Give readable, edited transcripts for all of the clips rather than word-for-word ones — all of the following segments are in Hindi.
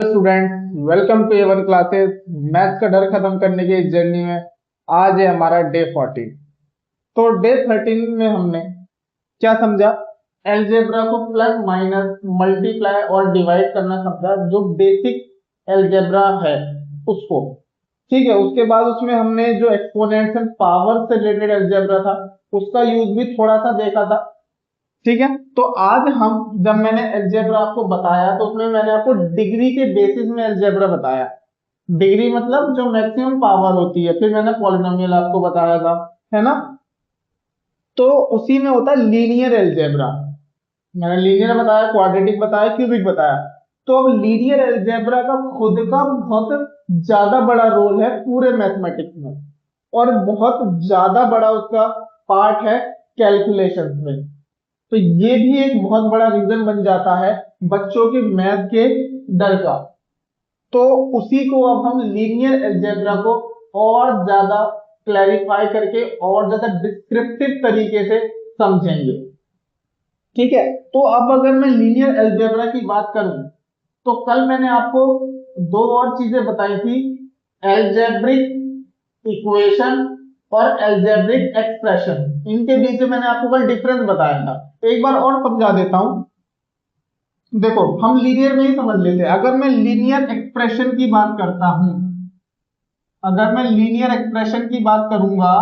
Students, welcome to Avon classes. Maths का डर खत्म करने की इस जर्नी में आज है हमारा डे 14। तो डे 13 में हमने क्या समझा? एलजेब्रा को प्लस माइनस मल्टीप्लाई और डिवाइड करना समझा, जो बेसिक एलजेब्रा है उसको। ठीक है, उसके बाद उसमें हमने जो एक्सपोनेंट्स एंड पावर से रिलेटेड एलजेब्रा था उसका यूज भी थोड़ा सा देखा था। ठीक है, तो आज हम जब मैंने अलजेब्रा आपको बताया तो उसमें मैंने आपको डिग्री के बेसिस में अलजेब्रा बताया। डिग्री मतलब जो मैक्सिमम पावर होती है, फिर मैंने पॉलिनोमियल आपको बताया था, है ना। तो उसी में होता है लीनियर अलजेब्रा। मैंने लीनियर बताया, क्वाड्रेटिक बताया, क्यूबिक बताया। तो अब लीनियर अलजेब्रा का खुद का बहुत ज्यादा बड़ा रोल है पूरे मैथमेटिक्स में, और बहुत ज्यादा बड़ा उसका पार्ट है कैलकुलेशन में। तो ये भी एक बहुत बड़ा रीजन बन जाता है बच्चों के मैथ के डर का। तो उसी को अब हम लीनियर अलजेब्रा को और ज्यादा क्लैरिफाई करके और ज्यादा डिस्क्रिप्टिव तरीके से समझेंगे। ठीक है, तो अब अगर मैं लीनियर अलजेब्रा की बात करूं तो कल मैंने आपको दो और चीजें बताई थी, एल्जेब्रिक इक्वेशन और एल्जेब्रिक एक्सप्रेशन। इनके बीच में मैंने आपको कल डिफरेंस बताया था, एक बार और समझा देता हूं। देखो, हम लीनियर में ही समझ लेते हैं। अगर मैं लीनियर एक्सप्रेशन की बात करता हूं, अगर मैं लीनियर एक्सप्रेशन की बात करूंगा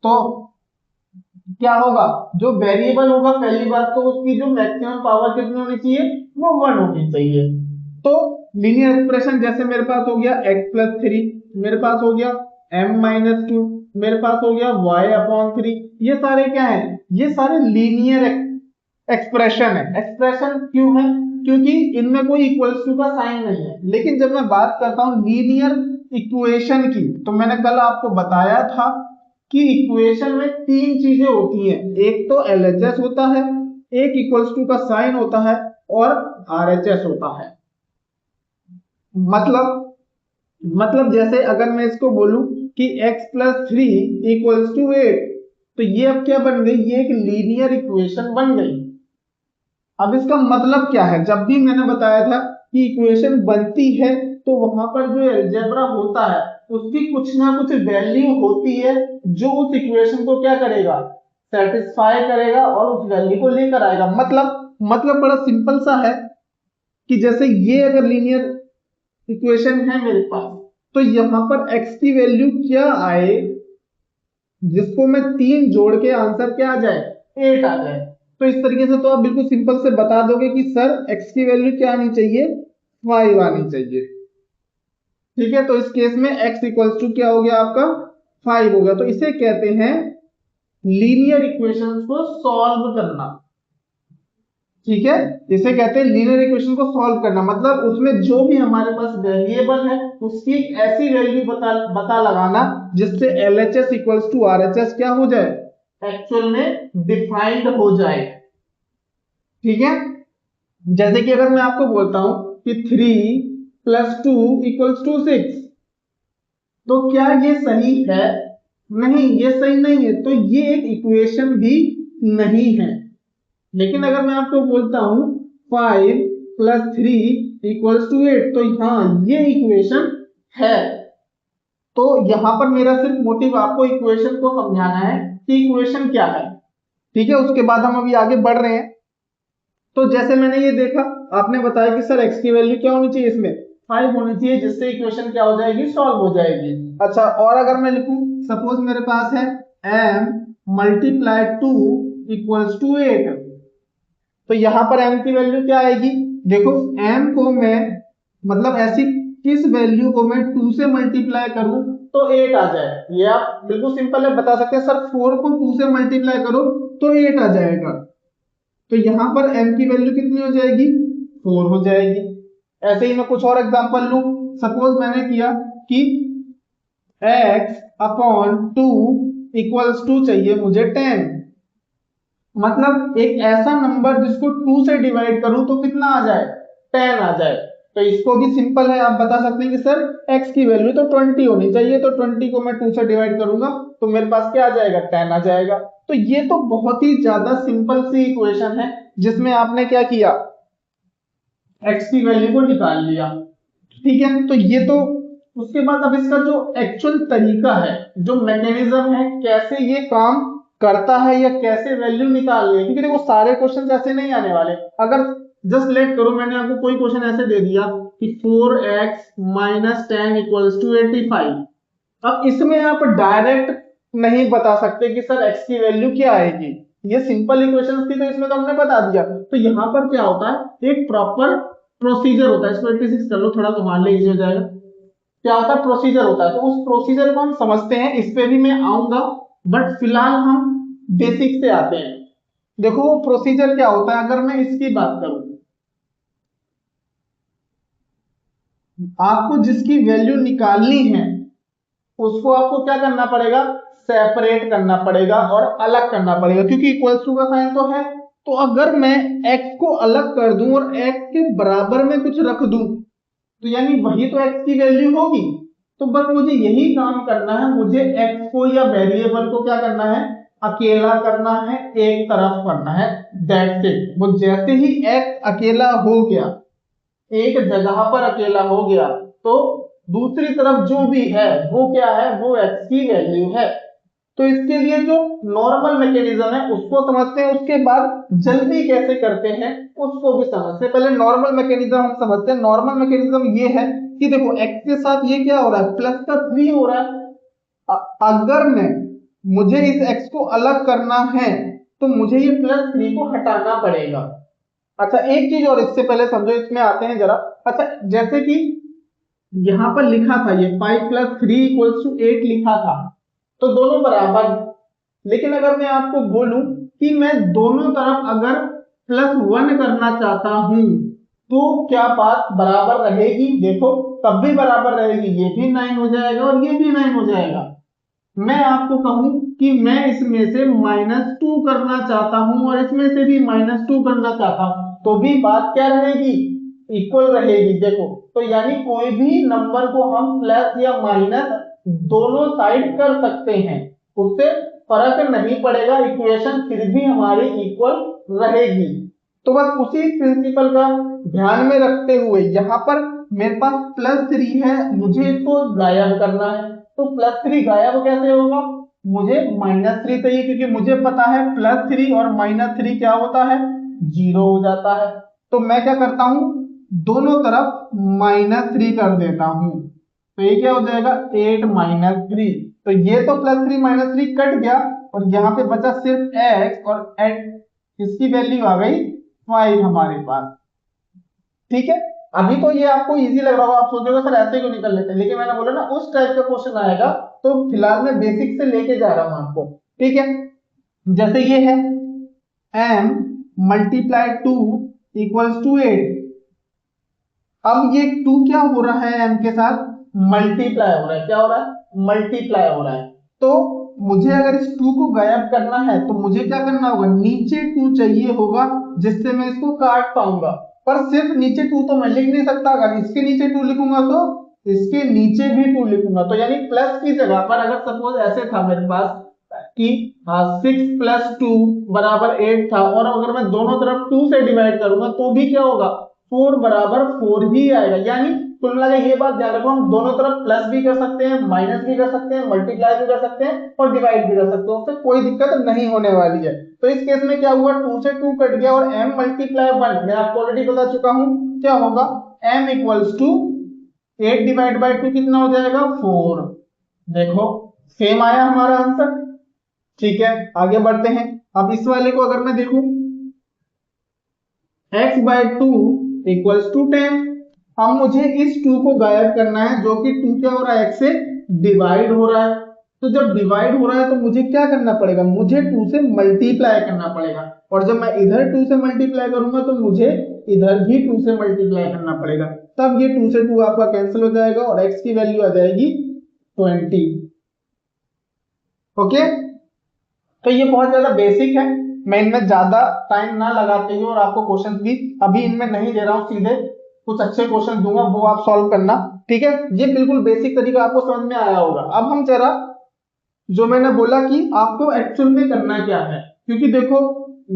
तो क्या होगा? जो वेरिएबल होगा, पहली बात तो उसकी जो मैक्सिमम पावर कितनी होनी चाहिए, वो 1 होनी चाहिए। तो लीनियर एक्सप्रेशन जैसे मेरे पास हो गया x+3, मेरे पास हो गया m-2, मेरे पास हो गया y/3। ये सारे क्या है? ये सारे लीनियर एक्सप्रेशन है। एक्सप्रेशन क्यों है? क्योंकि इनमें कोई इक्वल्स टू का साइन नहीं है। लेकिन जब मैं बात करता हूं लीनियर इक्वेशन की, तो मैंने कल आपको बताया था कि इक्वेशन में तीन चीजें होती हैं। एक तो एलएचएस होता है, एक इक्वल्स टू का साइन होता है, और आरएचएस होता है। मतलब जैसे अगर मैं इसको बोलूं कि x+3 इक्वल्स टू 8, तो ये अब क्या बन गई? ये एक लीनियर इक्वेशन बन गई। अब इसका मतलब क्या है? जब भी मैंने बताया था कि इक्वेशन बनती है तो वहां पर जो अलजेब्रा होता है उसकी कुछ ना कुछ वैल्यू होती है जो उस इक्वेशन को क्या करेगा? सेटिस्फाई करेगा और उस वैल्यू को लेकर आएगा। मतलब बड़ा सिंपल सा है कि जैसे ये अगर लीनियर इक्वेशन है मेरे पास, तो यहां पर x की वैल्यू क्या आए जिसको मैं तीन जोड़ के आंसर क्या आ जाए? 8 आ जाए। तो इस तरीके से तो आप बिल्कुल सिंपल से बता दोगे कि सर x की वैल्यू क्या आनी चाहिए? 5 आनी चाहिए। ठीक है, तो इस केस में x इक्वल्स टू क्या हो गया आपका? 5 हो गया। तो इसे कहते हैं लीनियर इक्वेशंस को सॉल्व करना। ठीक है, इसे कहते हैं लीनियर इक्वेशन को सॉल्व करना। मतलब उसमें जो भी हमारे पास वेरिएबल है उसकी ऐसी वैल्यू बता लगाना जिससे एलएचएस इक्वल्स टू आरएचएस क्या हो जाए? एक्चुअल में डिफाइंड हो जाए। ठीक है, जैसे कि अगर मैं आपको बोलता हूं कि 3+2 इक्वल्स टू 6, तो क्या ये सही है? नहीं, ये सही नहीं है, तो ये एक इक्वेशन भी नहीं है। लेकिन अगर मैं आपको बोलता हूं 5+3 इक्वल्स टू 8, तो हाँ, ये इक्वेशन है। तो यहां पर मेरा सिर्फ मोटिव आपको इक्वेशन को समझाना है कि इक्वेशन क्या है। ठीक है, उसके बाद हम अभी आगे बढ़ रहे हैं। तो जैसे मैंने ये देखा, आपने बताया कि सर एक्स की वैल्यू क्या होनी चाहिए? इसमें 5 होनी चाहिए, जिससे इक्वेशन क्या हो जाएगी? सॉल्व हो जाएगी। अच्छा, और अगर मैं लिखूं, सपोज मेरे पास है m×2 इक्वल्स टू 8, तो यहां पर m की वैल्यू क्या आएगी? देखो, m को मैं मतलब ऐसी किस वैल्यू को मैं 2 से मल्टीप्लाई करूं तो 8 आ जाए? ये आप बिल्कुल सिंपल है, बता सकते हैं सर 4 को 2 से मल्टीप्लाई करो तो 8 आ जाएगा। तो यहां पर m की वैल्यू कितनी हो जाएगी? 4 हो जाएगी। ऐसे ही मैं कुछ और एग्जांपल लूं। सपोज मैंने किया कि x/2 इक्वल्स टू चाहिए मुझे 10। मतलब एक ऐसा नंबर जिसको 2 से डिवाइड करूं तो कितना आ जाए? 10 आ जाए। तो इसको भी सिंपल है, आप बता सकते हैं कि सर x की वैल्यू तो 20 होनी चाहिए, तो 20 को मैं 2 से डिवाइड करूंगा तो मेरे पास क्या आ जाएगा? 10 आ जाएगा। तो ये तो बहुत ही ज्यादा सिंपल सी इक्वेशन है जिसमें आपने क्या किया? x की वैल्यू को निकाल लिया। ठीक है, तो ये तो उसके बाद अब इसका जो एक्चुअल तरीका है, जो मैकेनिज्म है, कैसे ये काम करता है या कैसे वैल्यू निकालनी है, क्योंकि देखो सारे क्वेश्चन ऐसे नहीं आने वाले। अगर जस्ट लेट करो मैंने आपको कोई क्वेश्चन ऐसे दे दिया कि 4x माइनस 10 इक्वल्स टू 85, अब इसमें आप डायरेक्ट नहीं बता सकते कि सर x की वैल्यू क्या आएगी, ये सिंपल इक्वेशंस थी तो इसमें तो हमने बता दिया। तो यहाँ पर क्या होता है, एक प्रॉपर प्रोसीजर होता है। इसको 86 कर लो, थोड़ा तुम्हारे लिए इजी हो जाएगा। क्या होता है, प्रोसीजर होता है, तो उस प्रोसीजर को हम समझते हैं, इस पे भी मैं आऊंगा, बट फिलहाल हम बेसिक से आते हैं। देखो वो प्रोसीजर क्या होता है, अगर मैं इसकी बात करूं, आपको जिसकी वैल्यू निकालनी है उसको आपको क्या करना पड़ेगा, सेपरेट करना पड़ेगा और अलग करना पड़ेगा, क्योंकि इक्वल्स टू का साइन तो है। तो अगर मैं x को अलग कर दूं और x के बराबर में कुछ रख दूं, तो यानी वही तो x की वैल्यू होगी। तो बस मुझे यही काम करना है, मुझे x को या वेरिएबल को क्या करना है, अकेला करना है, एक तरफ करना है, दैट्स इट। वो जैसे ही x अकेला हो गया, एक जगह पर अकेला हो गया, तो दूसरी तरफ जो भी है वो क्या है, वो x की वैल्यू है। तो इसके लिए जो नॉर्मल मैकेनिज्म है उसको समझते हैं, उसके बाद जल्दी कैसे करते हैं उसको भी समझते हैं। पहले नॉर्मल मैकेनिज्म हम समझते हैं। नॉर्मल मैकेनिज्म ये है कि देखो x के साथ ये क्या हो रहा है, प्लस का 3 हो रहा है। अगर मैं मुझे इस x को अलग करना है तो मुझे ये प्लस 3 को हटाना पड़ेगा। अच्छा एक चीज और इससे पहले समझो, इसमें आते हैं जरा। अच्छा जैसे कि यहां पर लिखा था ये 5 प्लस 3 इक्वल्स टू 8 लिखा था, तो दोनों बराबर। लेकिन अगर मैं आपको बोलूं कि मैं दोनों तरफ अगर +1 करना चाहता हूं तो क्या बात बराबर रहेगी, देखो तब भी बराबर रहेगी, ये भी 9 हो जाएगा और ये भी 9 हो जाएगा। मैं आपको कहूं कि मैं इसमें से -2 करना चाहता हूं और इसमें से भी -2 करना चाहता हूं, तो भी बात क्या रहेगी, इक्वल रहेगी। देखो तो यानी कोई भी नंबर को हम प्लस या माइनस दोनों साइड कर सकते हैं, उससे फर्क नहीं पड़ेगा, इक्वेशन फिर भी हमारी इक्वल रहेगी। तो बस उसी प्रिंसिपल का ध्यान में रखते हुए यहाँ पर मेरे पास +3 है, मुझे इसको गायब करना है। तो +3 गायब कैसे होगा, मुझे -3 चाहिए, क्योंकि मुझे पता है +3 और -3 क्या होता है, 0 हो जाता है। तो मैं क्या करता हूं, दोनों तरफ -3 कर देता हूं, तो ये क्या हो जाएगा 8 -3। तो ये तो +3 -3 कट गया और यहाँ पे बचा सिर्फ x, और इसकी वैल्यू आ गई 5 हमारे पास। ठीक है, अभी तो ये आपको इजी लग रहा होगा, आप सोचोगे सर ऐसे क्यों निकल लेते हैं, लेकिन मैंने बोला ना उस टाइप का क्वेश्चन आएगा, तो फिलहाल मैं बेसिक से लेके जा रहा हूं आपको। ठीक है, जैसे ये है m × 2 इक्वल्स टू 8। अब ये 2 क्या हो रहा है, m के साथ मल्टीप्लाई हो रहा है, क्या हो रहा है, मल्टीप्लाई हो रहा है। तो मुझे अगर इस 2 को गायब करना है तो मुझे क्या करना होगा, नीचे 2 चाहिए होगा जिससे मैं इसको काट पाऊंगा। पर सिर्फ नीचे 2 तो मैं लिख नहीं सकता, अगर इसके नीचे 2 लिखूंगा तो इसके नीचे भी 2 लिखूंगा। तो यानी प्लस की जगह पर अगर सपोज ऐसे था मेरे पास कि 6 + 2 = 8 था, और अगर मैं दोनों तरफ 2 से डिवाइड करूंगा तो भी क्या होगा, 4 = 4 ही आएगा। यानी कुल मिला के ये बात ध्यान रखो, हम दोनों तरफ प्लस भी कर सकते हैं, माइनस भी कर सकते हैं, मल्टीप्लाई भी कर सकते हैं और डिवाइड भी कर सकते हैं, उससे कोई दिक्कत नहीं होने वाली है। तो इस केस में क्या हुआ, 2 से 2 कट गया और m × 1 मैं आपको ऑलरेडी बता चुका हूं क्या होगा, m = 8 / 2 कितना हो जाएगा, 4। देखो सेम आया हमारा आंसर। ठीक है, आगे बढ़ते हैं। अब इस वाले को अगर मैं देखूं, x/2 = 10। अब मुझे इस 2 को गायब करना है, जो कि 2 क्या हो रहा है, x से डिवाइड हो रहा है। तो जब डिवाइड हो रहा है तो मुझे क्या करना पड़ेगा, मुझे 2 से मल्टीप्लाई करना पड़ेगा, और जब मैं इधर 2 से मल्टीप्लाई करूंगा तो मुझे इधर भी 2 से मल्टीप्लाई करना पड़ेगा। तब ये 2 से 2 आपका कैंसिल हो जाएगा और x की वैल्यू आ जाएगी 20। ओके, तो ये बहुत ज्यादा बेसिक है, मैं इनमें ज्यादा टाइम ना लगाते हुए और आपको क्वेश्चन भी अभी इनमें नहीं दे रहा हूं, सीधे कुछ अच्छे क्वेश्चन दूंगा, वो आप सॉल्व करना। ठीक है, ये बिल्कुल बेसिक तरीका आपको समझ में आया होगा। अब हम जरा जो मैंने बोला कि आपको एक्चुअल में करना क्या है, क्योंकि देखो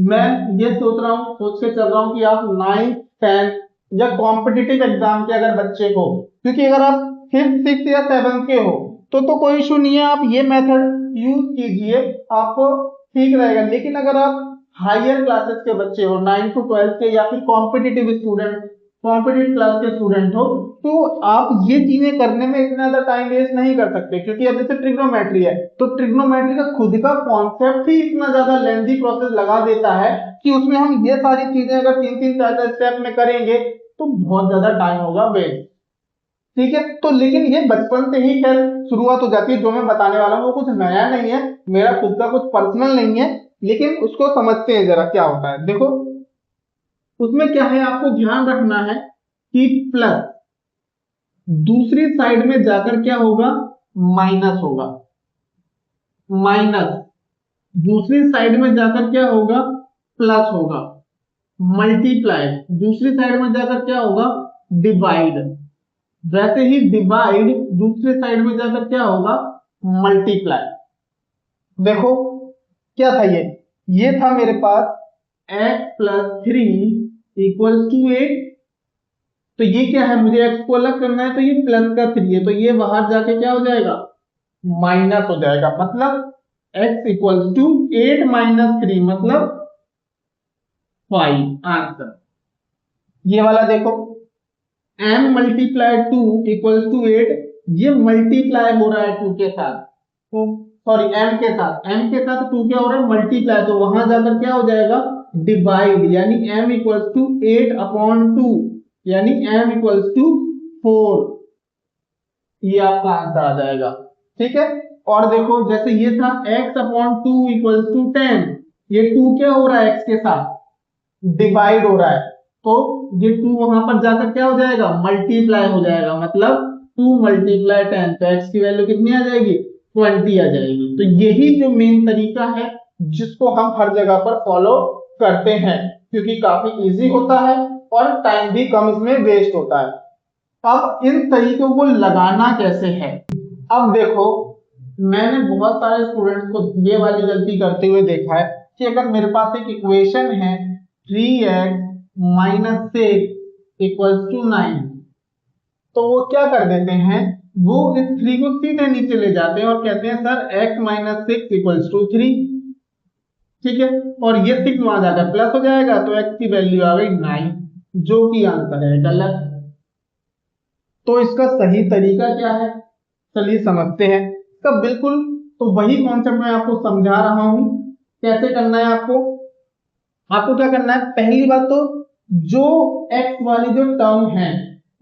मैं ये सोच के चल रहा हूं कि आप 9th 10th या कॉम्पिटिटिव एग्जाम के अगर बच्चे को, क्योंकि अगर आप 5th 6th या 7th के हो तो कोई इशू नहीं है, आप ये मेथड यूज कीजिए, आपको ठीक रहेगा। लेकिन अगर आप हायर क्लासेस के बच्चे हो, 9 to 12 के, या फिर कॉम्पिटिटिव स्टूडेंट, कॉम्पिटिटिव क्लास के स्टूडेंट हो, तो आप ये चीजें करने में इतना ज्यादा टाइम वेस्ट नहीं कर सकते। क्योंकि अब जैसे ट्रिग्नोमेट्री है, तो ट्रिग्नोमेट्री का खुद का कॉन्सेप्ट ही इतना ज्यादा लेंथी प्रोसेस लगा देता है कि उसमें हम ये सारी चीजें अगर 3-3 4-4 स्टेप में करेंगे तो बहुत ज्यादा टाइम होगा वेस्ट। ठीक है, तो लेकिन ये बचपन से ही खैर शुरुआत हो जाती है। जो मैं बताने वाला हूँ वो कुछ नया नहीं है, मेरा खुद का कुछ पर्सनल नहीं है, लेकिन उसको समझते हैं जरा क्या होता है। देखो उसमें क्या है, आपको ध्यान रखना है कि प्लस दूसरी साइड में जाकर क्या होगा, माइनस होगा। माइनस दूसरी साइड में जाकर क्या होगा, प्लस होगा। मल्टीप्लाई दूसरी साइड में जाकर क्या होगा, डिवाइड। वैसे ही डिवाइड दूसरे साइड में जाकर क्या होगा, मल्टीप्लाई। देखो क्या था, ये था मेरे पास x प्लस 3 इक्वल टू 8। तो ये क्या है, मुझे x को अलग करना है, तो ये प्लस का 3 है, तो ये बाहर जाके क्या हो जाएगा, माइनस हो जाएगा। मतलब x इक्वल टू 8 माइनस 3 मतलब 5 आंसर। ये वाला देखो m मल्टीप्लाई 2 इक्वल टू 8, ये मल्टीप्लाई हो रहा है 2 के साथ, तो सॉरी m के साथ, m के साथ 2 क्या हो रहा है, मल्टीप्लाई, तो वहां जाकर क्या हो जाएगा, डिवाइड, यानी m इक्वल टू 8 अपॉन 2, यानी m इक्वल टू 4। ये आपका आंसर आ जाएगा। ठीक है, और देखो जैसे ये था x अपॉन 2 इक्वल टू 10, ये 2 क्या हो रहा है, x के साथ डिवाइड हो रहा है, तो ये 2 वहां पर जाकर क्या हो जाएगा, मल्टीप्लाई हो जाएगा। मतलब 2 मल्टीप्लाई 10, तो x की वैल्यू कितनी आ जाएगी, 20 आ जाएगी। तो यही जो मेन तरीका है जिसको हम हर जगह पर फॉलो करते हैं, क्योंकि काफी इजी होता है और टाइम भी कम इसमें वेस्ट होता है। अब इन तरीकों को लगाना कैसे है, अब देखो मैंने बहुत सारे स्टूडेंट्स को ये वाली गलती करते हुए देखा है कि अगर मेरे पास एक इक्वेशन है 3x माइनस 6 इक्वल्स टू 9, तो वो क्या कर देते हैं, वो इस 3 को सीधे नीचे ले जाते हैं और कहते हैं sir x minus 6 equals to 3। ठीक है, और ये 6 वहां जाकर प्लस हो जाएगा, तो x की वैल्यू आ गई 9, जो कि आंसर है गलत। तो इसका सही तरीका क्या है, चलिए समझते हैं। इसका बिल्कुल तो वही कॉन्सेप्ट मैं आपको समझा रहा हूं, कैसे करना है आपको। आपको क्या करना है, पहली बात तो जो x वाली जो टर्म है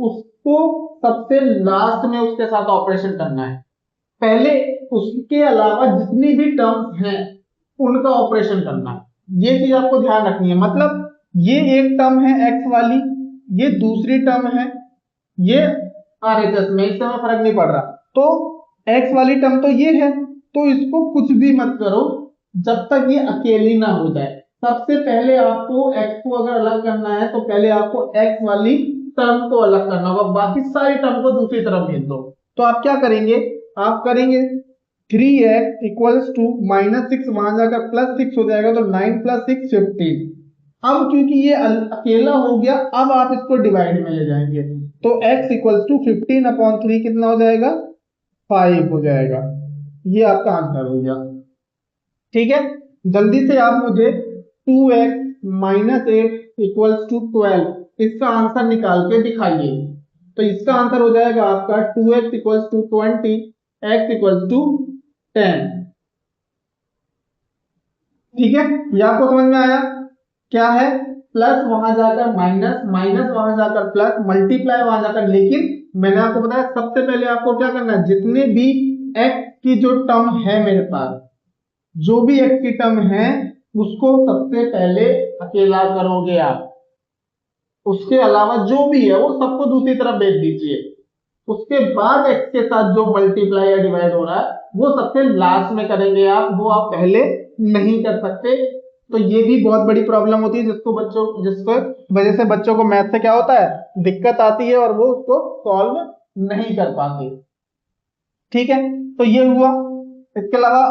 उसको सबसे लास्ट में उसके साथ ऑपरेशन करना है। पहले उसके अलावा जितनी भी टर्म्स हैं उनका ऑपरेशन करना है, ये चीज आपको ध्यान रखनी है। मतलब ये एक टर्म है x वाली, ये दूसरी टर्म है, ये RHS में इस समय फर्क नहीं पड़ रहा, तो x वाली टर्म तो ये है, तो इसको कुछ भी मत करो जब तक ये अकेली ना हो जाए। सबसे पहले आपको x को अगर अलग करना है तो पहले आपको x वाली टर्म को अलग करना होगा, बाकी सारी टर्म को दूसरी तरफ भेज दो। तो आप क्या करेंगे, आप करेंगे 3x इक्वल्स टू माइनस 6, वहां जाकर प्लस 6 हो जाएगा, तो 9 प्लस 6 15। अब क्योंकि ये अकेला हो गया, अब आप इसको डिवाइड में ले जाएंगे, तो x इक्वल्स टू 15 अपॉन 3 कितना हो जाएगा, 5 हो जाएगा। ये आपका आंसर हो गया। ठीक है, जल्दी से आप मुझे 2x माइनस 8 इक्वल्स टू 12 इसका आंसर निकाल के दिखाइए। तो इसका आंसर हो जाएगा आपका 2x equals to 20, x equals to 10। ठीक है, ये आपको समझ में आया क्या है, प्लस वहां जाकर माइनस, माइनस वहां जाकर प्लस, मल्टीप्लाई वहां जाकर। लेकिन मैंने आपको बताया सबसे पहले आपको क्या करना है, जितने भी x की जो टर्म है मेरे पास, जो भी x की टर्म है उसको सबसे पहले अकेला करोगे आप, उसके अलावा जो भी है वो सबको दूसरी तरफ भेज दीजिए। उसके बाद x के साथ जो मल्टीप्लाई या डिवाइड हो रहा है वो सबसे लास्ट में करेंगे आप, वो आप पहले नहीं कर सकते। तो ये भी बहुत बड़ी प्रॉब्लम होती है जिसको वजह से बच्चों को मैथ से क्या होता है, दिक्कत आती है और वो उसको सॉल्व नहीं कर पाते। ठीक है, तो ये हुआ। इसके अलावा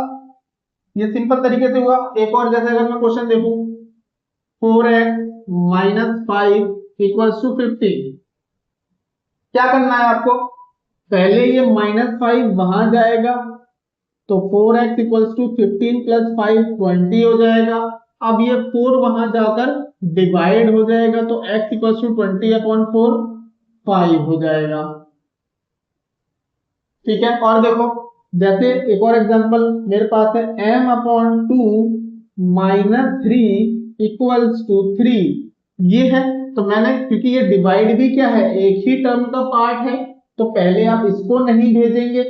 ये सिंपल तरीके से हुआ। एक और जैसे अगर मैं क्वेश्चन देखूं 4x माइनस 5 इक्वल्स टू 15। क्या करना है आपको, पहले ये -5 वहां जाएगा तो 4x इक्वल्स टू 15 प्लस 5 20 हो जाएगा। अब ये 4 वहां जाकर डिवाइड हो जाएगा तो x इक्वल्स टू 20/4 5 हो जाएगा। ठीक है, और देखो जैसे एक और एग्जांपल मेरे पास है m/2 -3 इक्वल्स टू 3, ये है। तो मैंने, क्योंकि ये डिवाइड भी क्या है, एक ही टर्म का पार्ट है, तो पहले आप इसको नहीं भेजेंगे।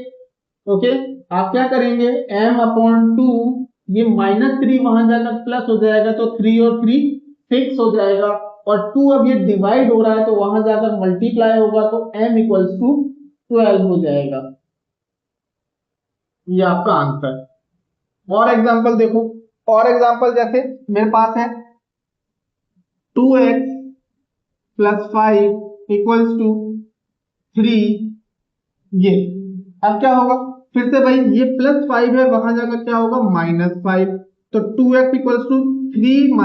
ओके, आप क्या करेंगे, m/2, ये -3 वहां जाकर प्लस हो जाएगा तो 3 और 3 6 हो जाएगा, और 2 अब ये डिवाइड हो रहा है तो वहां जाकर मल्टीप्लाई होगा तो m इक्वल्स टू 12 हो जाएगा। ये आपका आंसर। और एग्जांपल देखो, और एग्जांपल जैसे मेरे पास है 2x प्लस 5 इक्वल्स टू 3, ये अब क्या होगा, फिर से भाई ये +5 है, वहां जाकर क्या होगा -5, तो 2x इक्वल्स टू 3 -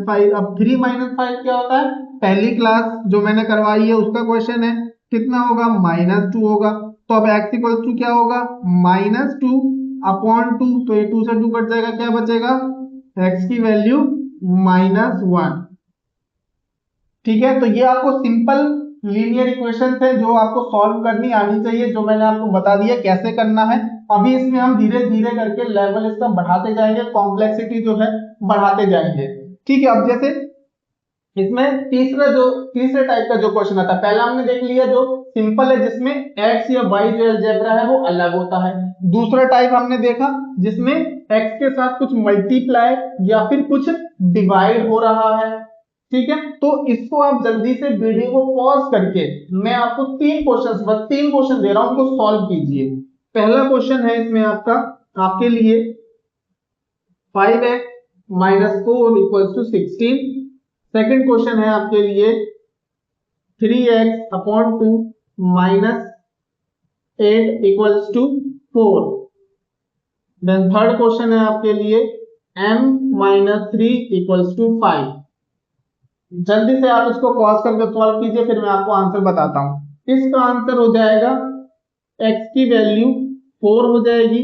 5। अब 3 - 5 क्या होता है, पहली क्लास जो मैंने करवाई है उसका क्वेश्चन है, कितना होगा -2 होगा। तो अब x इक्वल्स टू क्या होगा -2/2, तो ये 2 से 2 कट जाएगा, क्या बचेगा, x की वैल्यू -1। ठीक है, तो ये आपको सिंपल लीनियर इक्वेशंस है जो आपको सॉल्व करनी आनी चाहिए, जो मैंने आपको बता दिया कैसे करना है। अभी इसमें हम धीरे धीरे करके लेवल इसका बढ़ाते जाएंगे, कॉम्प्लेक्सिटी जो है बढ़ाते जाएंगे। ठीक है, अब जैसे इसमें तीसरे टाइप का जो क्वेश्चन आता है, पहला हमने देख लिया जो सिंपल है जिसमें x या y जो अलजेब्रा है वो अलग होता है। दूसरा टाइप हमने देखा जिसमें x के साथ कुछ मल्टीप्लाई या फिर कुछ डिवाइड हो रहा है। ठीक है, तो इसको आप जल्दी से वीडियो को पॉज करके, मैं आपको बस तीन क्वेश्चन दे रहा हूं, उनको सॉल्व कीजिए। पहला क्वेश्चन है इसमें आपके लिए 5x - 4 equals to 16। Second question है आपके लिए 3x/2 - 8 equals to 4। Then third question है आपके लिए m - 3 इक्वल्स टू 5। जल्दी से आप इसको पॉज करके सॉल्व कीजिए, फिर मैं आपको आंसर बताता हूं। इसका आंसर हो जाएगा x की वैल्यू 4 हो जाएगी।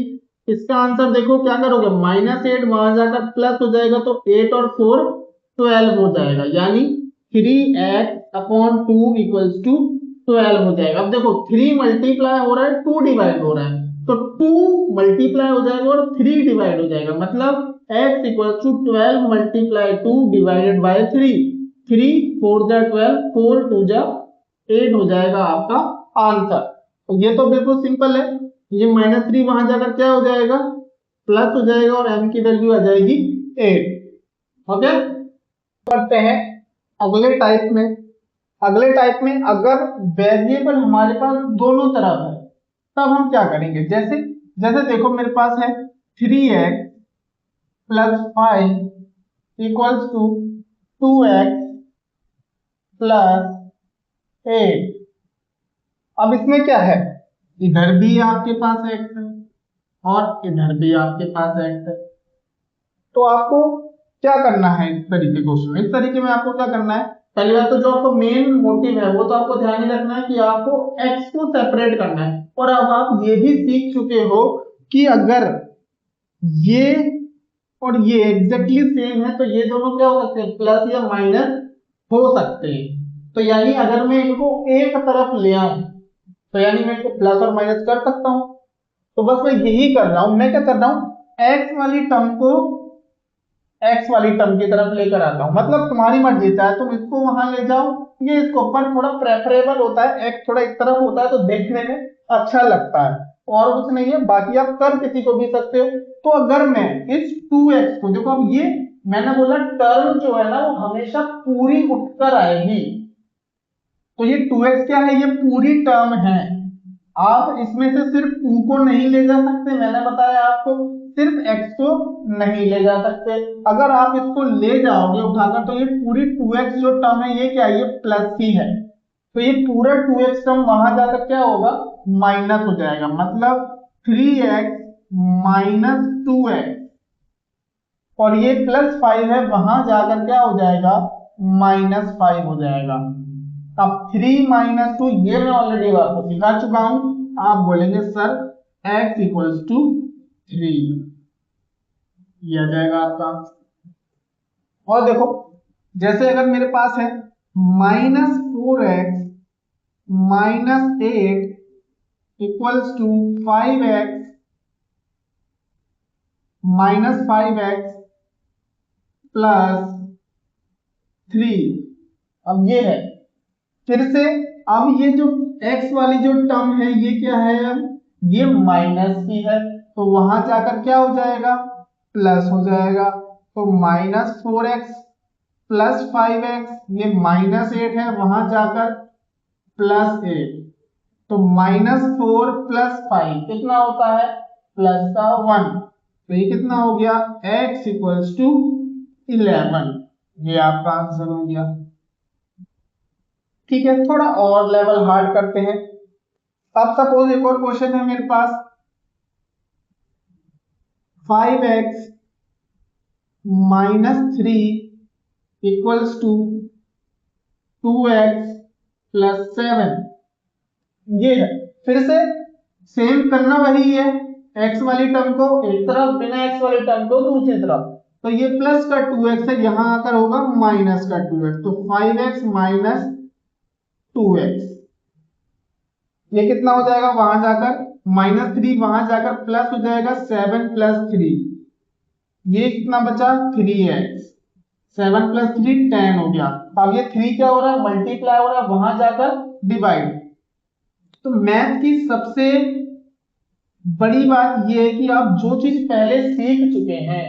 इसका आंसर देखो क्या करोगे, -8 वहां जाकर प्लस हो जाएगा तो 8 और 4 12 हो जाएगा, यानी 3x/2 इक्वल्स टू 12 हो जाएगा। अब देखो 3 मल्टीप्लाई हो रहा है, 2 डिवाइड हो रहा है, तो 2 मल्टीप्लाई हो जाएगा और 3 डिवाइड हो जाएगा, मतलब x equals to 12 multiply 2 divided by 3। 3 4 जा 12, 4 2 जा 8 हो जाएगा आपका आंसर। तो ये तो बिल्कुल सिंपल है, ये -3 वहां जाकर क्या हो जाएगा, प्लस हो जाएगा और m की वैल्यू आ जाएगी 8। ओके, करते हैं अगले टाइप में अगर वेरिएबल हमारे पास दोनों तरफ है तब हम क्या करेंगे। जैसे जैसे देखो मेरे पास है 3x plus 5 equals to 2x plus 8। अब इसमें क्या है, इधर भी आपके पास x है और इधर भी आपके पास x है, तो आपको क्या करना है इस तरीके में आपको क्या करना है, पहली बात तो जो आपको मेन मोटिव है वो तो आपको ध्यान ही रखना है कि आपको x को सेपरेट करना है। और अब आप ये भी सीख चुके हो कि अगर ये और ये एग्जैक्टली सेम है तो ये दोनों क्या हो सकते हैं, प्लस या माइनस हो सकते हैं। तो यानी अगर मैं इनको एक तरफ ले आऊं तो यानी मैं इनको प्लस और माइनस कर सकता हूं। तो बस मैं यही कर रहा हूं, मैं क्या कर रहा हूं, x वाली टर्म को x वाली टर्म की तरफ लेकर आता हूं, मतलब तुम्हारी मर्जी, चाहे तुम इसको वहां ले जाओ, ये इसको, पर थोड़ा प्रेफरेबल होता है x थोड़ा एक तरफ होता है तो देखने में अच्छा लगता है, और कुछ नहीं है। बाकी आप कर किसी को भी सकते हो। तो अगर मैं इस 2x को, देखो अब ये मैंने बोला टर्म जो है ना वो हमेशा पूरी उठकर आएगी, तो ये 2x क्या है, ये पूरी टर्म है। आप इसमें से सिर्फ 2 को नहीं ले जा सकते, मैंने बताया आपको, सिर्फ x को नहीं ले जा सकते। अगर आप इसको ले जाओगे उठाकर तो ये पूरी 2x जो टर्म है ये क्या है, ये प्लस ही है, तो ये पूरा 2x टर्म वहां जाकर क्या होगा, माइनस हो जाएगा, मतलब 3x माइनस 2x, और ये +5 है, वहां जाकर क्या हो जाएगा, -5 हो जाएगा। अब 3 माइनस 2 ये मैं ऑलरेडी आपको सिखा चुका हूं। आप बोलेंगे सर x इक्वल्स टू 3, ये आ जाएगा आपका। और देखो जैसे अगर मेरे पास है -4x -8 equals to 5x -5x plus 3, अब ये है फिर से। अब ये जो x वाली जो टर्म है ये क्या है, अब ये माइनस की है, तो वहां जाकर क्या हो जाएगा, प्लस हो जाएगा। तो -4x प्लस 5x, ये -8 है, वहां जाकर +8, तो -4 प्लस 5 कितना होता है, प्लस का 1, तो ये कितना हो गया, x इक्वल्स टू 11, ये आपका आंसर हो गया। ठीक है, थोड़ा और लेवल हार्ड करते हैं। अब सपोज एक और क्वेश्चन है मेरे पास, 5x -3 equals to 2x plus 7, ये है। फिर से सेम करना वही है, x वाली टर्म को एक तरफ, बिना x वाली टर्म को दूसरी तरफ। तो ये प्लस का 2x है, यहां आकर होगा माइनस का 2x, तो 5x माइनस 2x, ये कितना हो जाएगा, वहां जाकर -3, वहां जाकर प्लस हो जाएगा 7 प्लस 3, ये कितना बचा 3x, 7 प्लस 3 10 हो गया। अब ये 3 क्या हो रहा है, मल्टीप्लाई हो रहा है, वहां जाकर डिवाइड। तो मैथ की सबसे बड़ी बात ये है कि आप जो चीज पहले सीख चुके हैं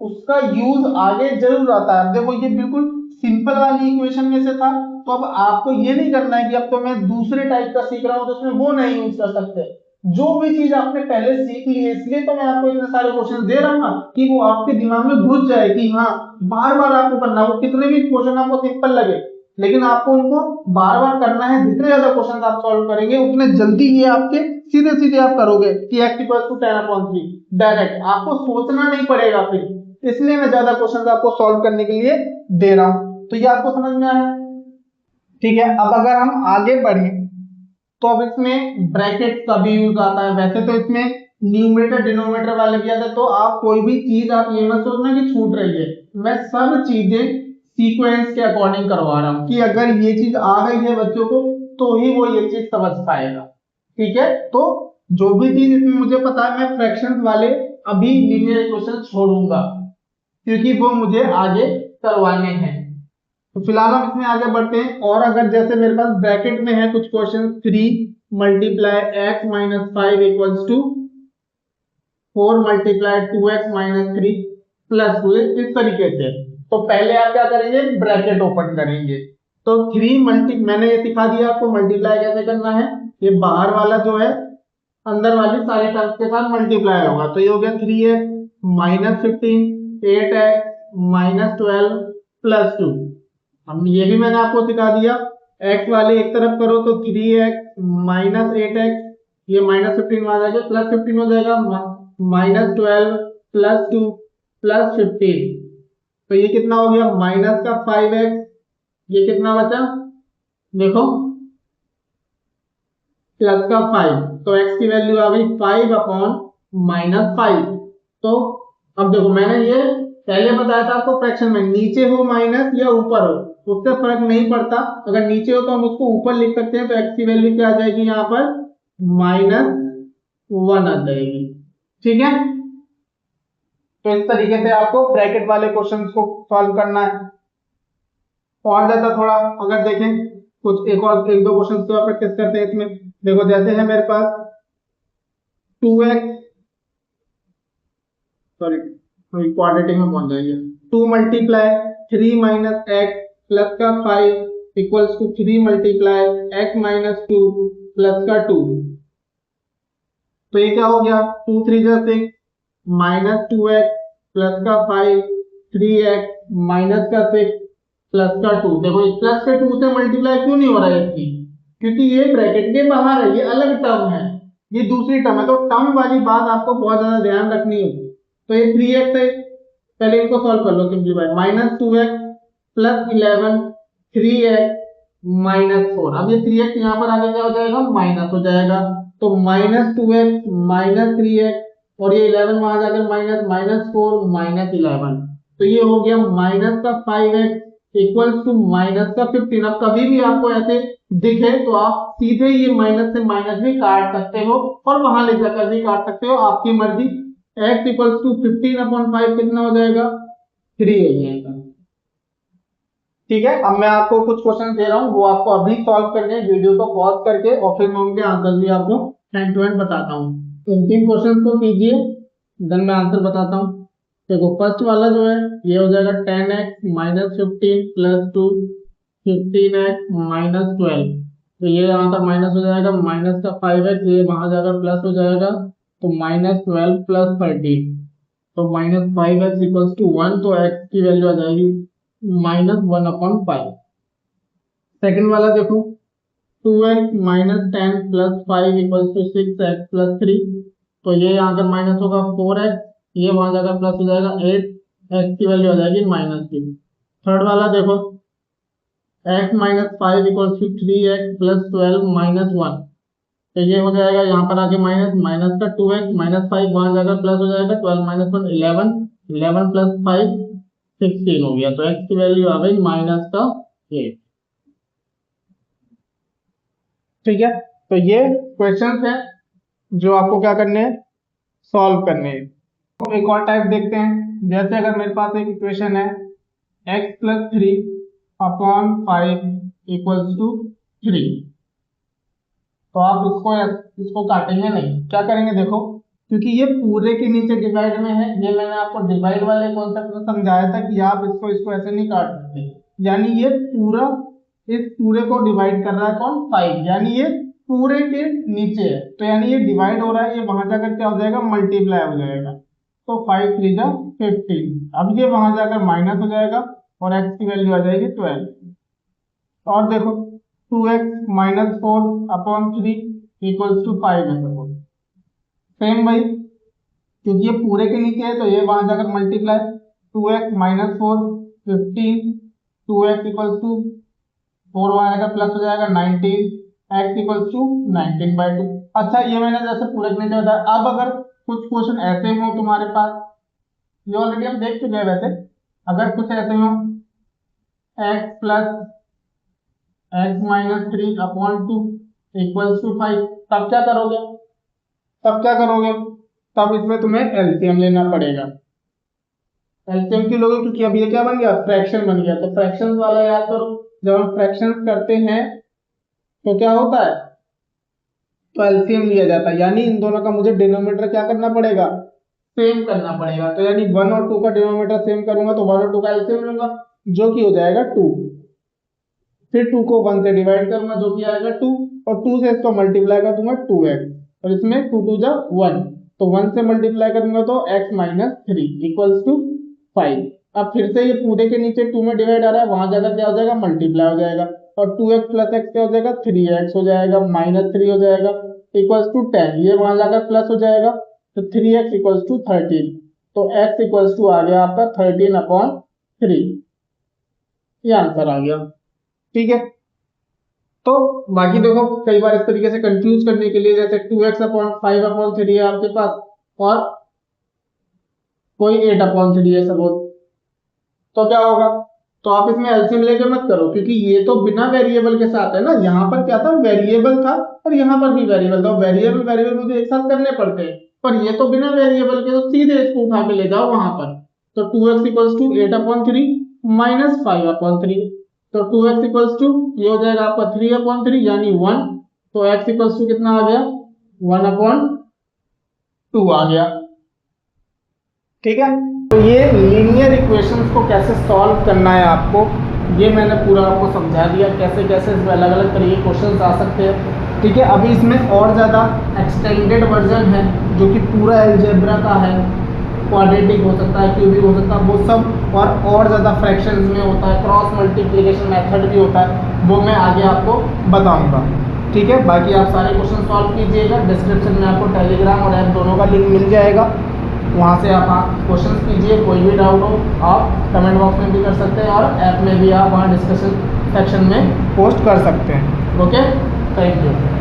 उसका यूज आगे जरूर आता है। देखो ये बिल्कुल सिंपल वाली इक्वेशन में से था, तो अब आपको ये नहीं करना है कि अब तो मैं दूसरे टाइप का सीख रहा हूं तो उसमें वो नहीं यूज कर सकते। जो भी चीज आपने पहले सीख ली है, इसलिए तो मैं आपको इतने सारे क्वेश्चन दे रहा हूं ना, कि वो आपके दिमाग में घुस जाए कि हाँ बार बार आपको करना, वो कितने भी क्वेश्चन आपको सिंपल लगे लेकिन आपको उनको बार बार करना है। जितने ज्यादा क्वेश्चन आप सॉल्व करेंगे उतने जल्दी ये आपके सीधे सीधे आप करोगे कि x इक्वल टू 10/3 डायरेक्ट, आपको सोचना नहीं पड़ेगा फिर। इसलिए मैं ज्यादा क्वेश्चन आपको सॉल्व करने के लिए दे रहा हूं। तो ये आपको समझ में आया, ठीक है। अब अगर हम आगे बढ़े तो अब इसमें ब्रैकेट का भी यूज आता है। वैसे तो इसमें न्यूमरेटर डिनोमिनेटर वाले भी आते हैं, तो आप कोई भी चीज आप ये मत सोचना कि छूट रही है, मैं सब चीजें सीक्वेंस के अकॉर्डिंग करवा रहा हूं कि अगर ये चीज आ गई है बच्चों को तो ही वो ये चीज समझ पाएगा, ठीक है। तो जो भी चीज इसमें मुझे पता है, मैं फ्रैक्शंस वाले अभी लीनियर इक्वेशन छोड़ूंगा क्योंकि वो मुझे आगे करवाने हैं। तो फिलहाल हम इसमें आगे बढ़ते हैं। और अगर जैसे मेरे पास ब्रैकेट में है कुछ question, 3 multiply x minus 5 equals to 4 multiply 2x minus 3 plus 2, इस तरीके से। तो पहले आप क्या करेंगे, ब्रैकेट ओपन करेंगे। तो 3 मैंने ये सिखा दिया आपको मल्टीप्लाई कैसे करना है। ये बाहर वाला जो है अंदर वाली सारी टर्म्स के साथ मल्टीप्लाई होगा, तो ये हो गया 3x minus 15, 8x minus 12 plus 2। हम ये भी मैंने आपको सिखा दिया, x वाले एक तरफ करो तो 3x माइनस 8x, ये माइनस 15 वहां जाएगा प्लस 15 हो जाएगा, माइनस 12 प्लस 2 प्लस 15, तो ये कितना हो गया माइनस का 5x, ये कितना बचा देखो प्लस का 5, तो x की वैल्यू आ गई 5/-5। तो अब देखो मैंने ये पहले बताया था आपको, फ्रैक्शन में नीचे हो माइनस या ऊपर हो उससे फर्क नहीं पड़ता। अगर नीचे हो तो हम उसको ऊपर लिख सकते हैं, तो x की वैल्यू क्या आ जाएगी यहाँ पर -1 आ जाएगी, ठीक है। तो इस तरीके से आपको ब्रैकेट वाले क्वेश्चंस को सॉल्व करना है। और ज्यादा थोड़ा अगर देखें कुछ एक दो क्वेश्चंस को प्रैक्टिस करते हैं इसमें। देखो जैसे है मेरे पास 2x, सॉरी क्वाड्रेटिक में पहुंच जाएंगे, 2 मल्टीप्लाई 3 माइनस x प्लस का 5 equals to 3 multiply x minus 2 plus का 2। तो ये क्या हो गया 2 3 जा 6 माइनस 2x प्लस का 5 3x माइनस का 6 प्लस का 2। देखो इस प्लस के 2 से मल्टीप्लाई क्यों नहीं हो रहा है इसकी, क्योंकि ये ब्रैकेट के बाहर है, ये अलग टर्म है, ये दूसरी टर्म है। तो टर्म वाली बात आपको बहुत ज्यादा ध्यान रखनी होगी। तो ये 3x है, पहले इनको सॉल्व कर लो, simplify, minus 2x plus 11 3x -4। अब ये 3x यहाँ पर आगे क्या हो जाएगा, माइनस हो जाएगा, तो -2x -3x और ये 11 वहां जाकर -4 -11, तो ये हो गया -5x इक्वल्स टू -15। अब कभी भी आपको ऐसे दिखे तो आप सीधे ये माइनस से माइनस भी काट सकते हो और वहां ले जाकर भी काट सकते हो, आपकी मर्जी। x इक्वल्स टू 15/5 कितना हो जाएगा, 3 हो जाएगा। ठीक है, अब मैं आपको कुछ क्वेश्चन दे रहा हूँ, वो आपको अभी सॉल्व करने हैं, वीडियो को पॉज करके, और फिर मैं उनके आंसर भी आपको हैंड टू हैंड बताता हूँ। इन 3 क्वेश्चन को कीजिए, देन मैं आंसर बताता हूँ। देखो फर्स्ट वाला जो है ये हो जाएगा 10x -15 + 2 15x -12, तो ये यहाँ पर माइनस हो जाएगा, माइनस का 5x ये वहां जाकर प्लस हो जाएगा, तो -12 + 13, तो -5x इक्वल्स टू 1, तो x की वैल्यू आ जाएगी -1/5। सेकंड वाला देखो 2x -10 + 5 इक्वल्स टू 6x + 3, तो ये यहाँ पर माइनस होगा 4x, ये वहां जाकर प्लस हो जाएगा 8, x की वैल्यू आ जाएगी -3। थर्ड वाला देखो x -5 इक्वल्स टू 3x + 12 -1, तो ये हो जाएगा यहाँ पर आके माइनस का 2x -5 वहां जाकर प्लस हो जाएगा, 12 - 1 11, 11 + 5 16 हो गया, तो x की वैल्यू आ गई -8। ठीक है, तो ये क्वेश्चन है जो आपको क्या करने हैं, सॉल्व करने हैं। तो एक और टाइप देखते हैं, जैसे अगर मेरे पास एक इक्वेशन है x + 3/5 इक्वल्स टू 3, तो आप इसको काटेंगे नहीं, क्या करेंगे देखो, क्योंकि ये पूरे के नीचे डिवाइड में है, ये मैंने आपको डिवाइड वाले कॉन्सेप्ट में समझाया था कि आप इसको ऐसे नहीं काट सकते, यानी ये पूरा इस पूरे को डिवाइड कर रहा है कौन, 5, यानी ये पूरे के नीचे है, तो यानी ये डिवाइड हो रहा है, ये वहां जाकर क्या हो जाएगा, मल्टीप्लाई हो जाएगा, तो 5 3 जा 15, अब ये वहां जाकर माइनस हो जाएगा और x की वैल्यू आ जाएगी 12। और देखो 2x -4/3 इक्वल्स टू 5 है, सपोज सेम भाई, क्योंकि ये पूरे के नीचे है तो ये वहां जाकर multiply, 2x -4 15, 2x equals to 4 वहां जाकर प्लस हो जाएगा 19, x इक्वल्स टू 19/2। अच्छा ये मैंने जैसे पूरे के नीचे बताया, अब अगर कुछ क्वेश्चन ऐसे हो तुम्हारे पास, ये ऑलरेडी हम देख चुके हैं वैसे, अगर कुछ ऐसे हो x + x -3/2 इक्वल्स टू 5, तब क्या करोगे, तब इसमें तुम्हें एलसीएम लेना पड़ेगा। एलसीएम क्यों लोगे, क्योंकि अब ये क्या बन गया, फ्रैक्शन बन गया, तो फ्रैक्शंस वाला याद करो, जब हम फ्रैक्शंस करते हैं तो क्या होता है, तो एलसीएम लिया जाता है, यानी इन दोनों का मुझे डिनोमिनेटर क्या करना पड़ेगा, सेम करना पड़ेगा, तो यानी 1 और 2 का डिनोमिनेटर सेम करूंगा तो 1 और 2 का एलसीएम लूंगा, जो कि हो जाएगा 2, फिर 2 को 1 से डिवाइड करूंगा जो कि आएगा 2, और 2 से इसको मल्टीप्लाई कर दूंगा 2x, और इसमें 2 2 जा 1, तो 1 से मल्टीप्लाई करूंगा तो x -3 इक्वल्स टू 5। अब फिर से ये पूरे के नीचे 2 में डिवाइड आ रहा है, वहां जाकर क्या हो जाएगा, मल्टीप्लाई हो जाएगा, और 2x + x क्या हो जाएगा, 3x हो जाएगा, -3 हो जाएगा इक्वल्स टू 10, ये वहां जाकर प्लस हो जाएगा, तो 3x इक्वल्स टू 13, तो x इक्वल्स टू आ गया आपका 13/3, ये आंसर आ गया। ठीक है, तो बाकी देखो कई बार इस तरीके से कंफ्यूज करने के लिए, जैसे 2x/5/3 है आपके पास और कोई 8/3 है सपोज, तो क्या होगा, तो आप इसमें एलसीएम लेके मत करो, क्योंकि ये तो बिना वेरिएबल के साथ है ना, यहाँ पर क्या था, वेरिएबल था और यहाँ पर भी वेरिएबल था, वेरिएबल मुझे एक साथ करने पड़ते हैं, पर ये तो बिना वेरिएबल के, तो सीधे इसको उठा के ले जाओ वहां पर, तो 2x इक्वल्स टू 8/3 -5/3, तो 2x इक्वल्स टू ये हो जाएगा आपका 3/3 यानी 1, तो x इक्वल्स टू कितना आ गया, 1/2 आ गया। ठीक है, तो ये लीनियर इक्वेशंस को कैसे सॉल्व करना है आपको, ये मैंने पूरा आपको समझा दिया, कैसे कैसे इसमें अलग अलग तरह के क्वेश्चंस आ सकते हैं। ठीक है, अभी इसमें और ज़्यादा एक्सटेंडेड वर्जन है जो कि पूरा अलजेब्रा का है, क्वाड्रेटिक हो सकता है, क्यूबिक हो सकता है, वो सब और ज़्यादा फ्रैक्शंस में होता है, क्रॉस मल्टीप्लिकेशन मेथड भी होता है, वो मैं आगे आपको बताऊंगा। ठीक है, बाकी आप सारे क्वेश्चन सॉल्व कीजिएगा, डिस्क्रिप्शन में आपको टेलीग्राम और ऐप दोनों का लिंक मिल जाएगा, वहाँ से आप क्वेश्चन कीजिए, कोई भी डाउट हो आप कमेंट बॉक्स में भी कर सकते हैं और ऐप में भी आप वहाँ डिस्कशन सेक्शन में पोस्ट कर सकते हैं। Okay, thank you.